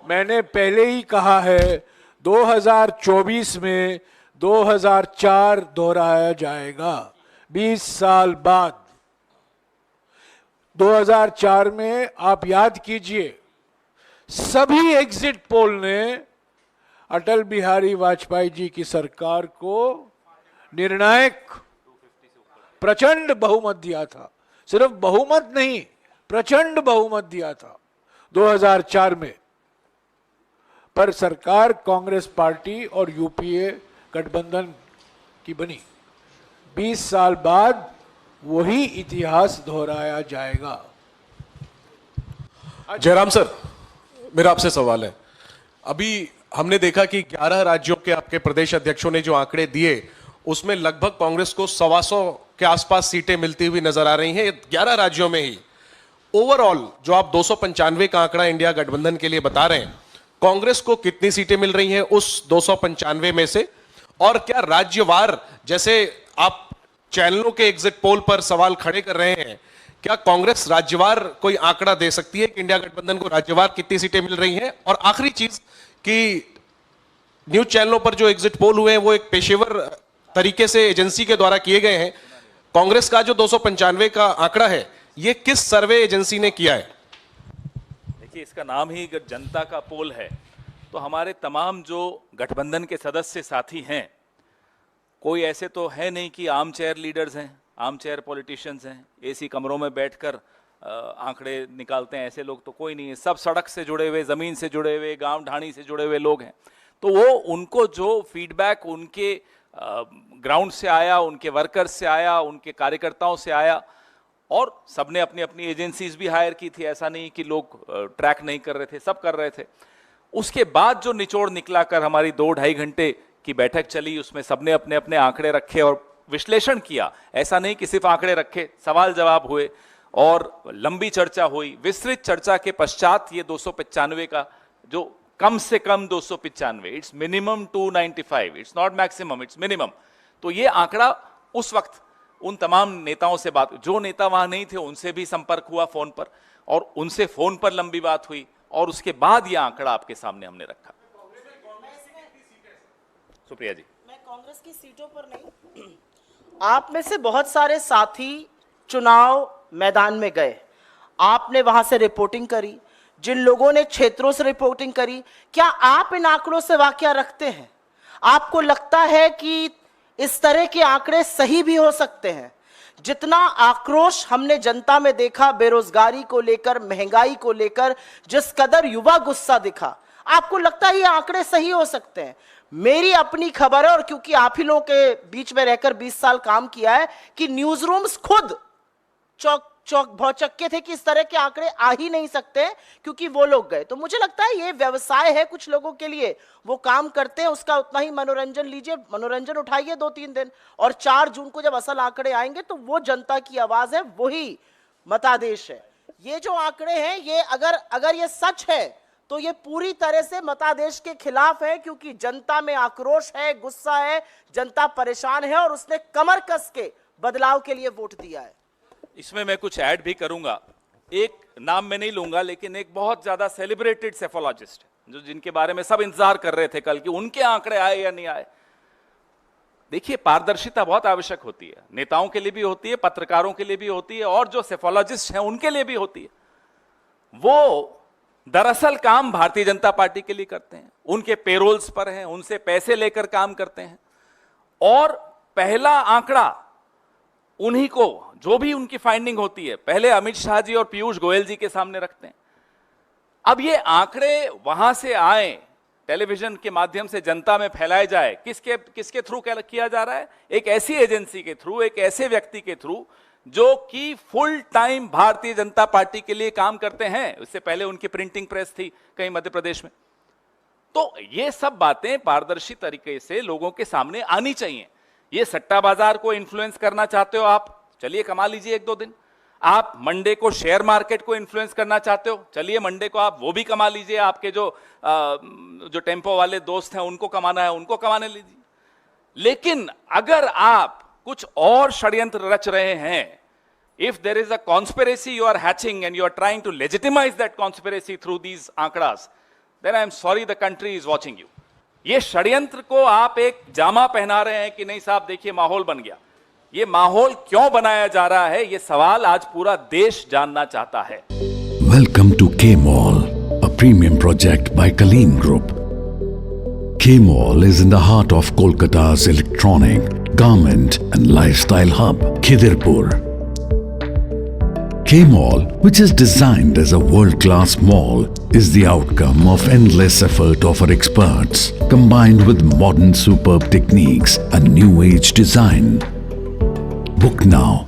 मैंने पहले ही कहा है 2024 में 2004 दोहराया जाएगा। 20 साल बाद 2004 में आप याद कीजिए, सभी एग्जिट पोल ने अटल बिहारी वाजपेयी जी की सरकार को निर्णायक प्रचंड बहुमत दिया था। सिर्फ बहुमत नहीं, प्रचंड बहुमत दिया था 2004 में। पर सरकार कांग्रेस पार्टी और यूपीए गठबंधन की बनी। 20 साल बाद वही इतिहास दोहराया जाएगा। जयराम सर, मेरा आपसे सवाल है। अभी हमने देखा कि 11 राज्यों के आपके प्रदेश अध्यक्षों ने जो आंकड़े दिए, उसमें लगभग कांग्रेस को 125 के आसपास सीटें मिलती हुई नजर आ रही हैं 11 राज्यों में ही। ओवरऑल जो आप 295 का आंकड़ा इंडिया गठबंधन के लिए बता रहे हैं, कांग्रेस को कितनी सीटें मिल रही हैं उस 295 में से? और क्या राज्यवार, जैसे आप चैनलों के एग्जिट पोल पर सवाल खड़े कर रहे हैं, क्या कांग्रेस राज्यवार कोई आंकड़ा दे सकती है कि इंडिया गठबंधन को राज्यवार कितनी सीटें मिल रही हैं? और आखिरी चीज कि न्यूज चैनलों पर जो एग्जिट पोल हुए हैं वो एक पेशेवर तरीके से एजेंसी के द्वारा किए गए हैं। कांग्रेस का जो 295 का आंकड़ा है, ये किस सर्वे एजेंसी ने किया है? देखिए, इसका नाम ही जनता का पोल है, तो हमारे तमाम जो गठबंधन के सदस्य साथी हैं, कोई ऐसे तो है नहीं कि आर्म चेयर लीडर्स हैं, आर्म चेयर पॉलिटिशियंस हैं, एसी कमरों में बैठकर आंकड़े निकालते हैं, ऐसे लोग तो कोई नहीं है। सब सड़क से जुड़े हुए, ज़मीन से जुड़े हुए, गांव ढाणी से जुड़े हुए लोग हैं। तो वो उनको जो फीडबैक उनके ग्राउंड से आया, उनके वर्कर्स से आया, उनके कार्यकर्ताओं से आया, और सबने अपनी अपनी एजेंसीज भी हायर की थी। ऐसा नहीं कि लोग ट्रैक नहीं कर रहे थे, सब कर रहे थे। उसके बाद जो निचोड़ निकला कर हमारी 2-2.5 घंटे की बैठक चली, उसमें सबने अपने अपने आंकड़े रखे और विश्लेषण किया। ऐसा नहीं कि सिर्फ आंकड़े रखे, सवाल जवाब हुए और लंबी चर्चा हुई। विस्तृत चर्चा के पश्चात ये 295 का, जो कम से कम 295, it's minimum 295, it's not maximum, it's minimum. तो ये आंकड़ा उस वक्त उन तमाम नेताओं से बात, जो नेता वहां नहीं थे उनसे भी संपर्क हुआ फोन पर, और उनसे फोन पर लंबी बात हुई, और उसके बाद यह आंकड़ा आपके सामने हमने रखा। सुप्रिया जी, मैं कांग्रेस की सीटों पर नहीं, आप में से बहुत सारे साथी चुनाव मैदान में गए, आपने वहां से रिपोर्टिंग करी, जिन लोगों ने क्षेत्रों से रिपोर्टिंग करी, क्या आप इन आंकड़ों से वाकया रखते हैं? आपको लगता है कि इस तरह के आंकड़े सही भी हो सकते हैं? जितना आक्रोश हमने जनता में देखा बेरोजगारी को लेकर, महंगाई को लेकर, जिस कदर युवा गुस्सा दिखा, आपको लगता है ये आंकड़े सही हो सकते हैं? मेरी अपनी खबर है, और क्योंकि आप ही लोगों के बीच में रहकर 20 साल काम किया है, कि न्यूज रूम्स खुद चौक भौचक्के थे कि इस तरह के आंकड़े आ ही नहीं सकते, क्योंकि वो लोग गए। तो मुझे लगता है ये व्यवसाय है कुछ लोगों के लिए, वो काम करते हैं, उसका उतना ही मनोरंजन लीजिए, मनोरंजन उठाइए 2-3 दिन, और 4 जून को जब असल आंकड़े आएंगे तो वो जनता की आवाज है, वही मतादेश है। ये जो आंकड़े हैं, ये अगर ये सच है तो ये पूरी तरह से मतादेश के खिलाफ है, क्योंकि जनता में आक्रोश है, गुस्सा है, जनता परेशान है, और उसने कमर कस के बदलाव के लिए वोट दिया है। इसमें मैं कुछ ऐड भी करूंगा। एक नाम मैं नहीं लूंगा, लेकिन एक बहुत ज्यादा सेलिब्रेटेड सेफोलॉजिस्ट, जो जिनके बारे में सब इंतजार कर रहे थे कल कि उनके आंकड़े आए या नहीं आए। देखिए, पारदर्शिता बहुत आवश्यक होती है, नेताओं के लिए भी होती है, पत्रकारों के लिए भी होती है, और जो सेफोलॉजिस्ट हैं उनके लिए भी होती है। वो दरअसल काम भारतीय जनता पार्टी के लिए करते हैं, उनके पेरोल्स पर हैं, उनसे पैसे लेकर काम करते हैं, और पहला आंकड़ा उन्हीं को, जो भी उनकी फाइंडिंग होती है, पहले अमित शाह जी और पीयूष गोयल जी के सामने रखते हैं। अब ये आंकड़े वहां से आए, टेलीविजन के माध्यम से जनता में फैलाए जाए, किसके थ्रू किया जा रहा है? एक ऐसी एजेंसी के थ्रू, एक ऐसे व्यक्ति के थ्रू जो कि full time Bharatiya Janata party के लिए काम करते हैं। उससे पहले उनकी प्रिंटिंग प्रेस थी कहीं मध्य प्रदेश में। तो ये सब बातें पारदर्शी तरीके से लोगों के सामने आनी चाहिए। ये सट्टा बाजार को इन्फ्लुएंस करना चाहते हो आप, चलिए कमा लीजिए 1-2 दिन। आप मंडे को शेयर मार्केट को इन्फ्लुएंस करना चाहते हो, चलिए मंडे को आप वो भी कमा लीजिए। आपके जो टेम्पो वाले दोस्त हैं उनको कमाना है, उनको कमाने लीजिए। लेकिन अगर आप कुछ और षड्यंत्र रच रहे हैं, if there is a conspiracy you are hatching and you are trying to legitimize that conspiracy through these आंकड़ास, then I am sorry the country is watching you. ये षड्यंत्र को आप एक जामा पहना रहे हैं कि नहीं साहब देखिए माहौल बन गया. ये माहौल क्यों बनाया जा रहा है, ये सवाल आज पूरा देश जानना चाहता है. Welcome to K-Mall, a premium project by Kaleen Group. K-Mall is in the heart of Kolkata's electronic, garment and lifestyle hub, Khidirpur. K-Mall, which is designed as a world-class mall, is the outcome of endless effort of our experts, combined with modern superb techniques and new age design. Book now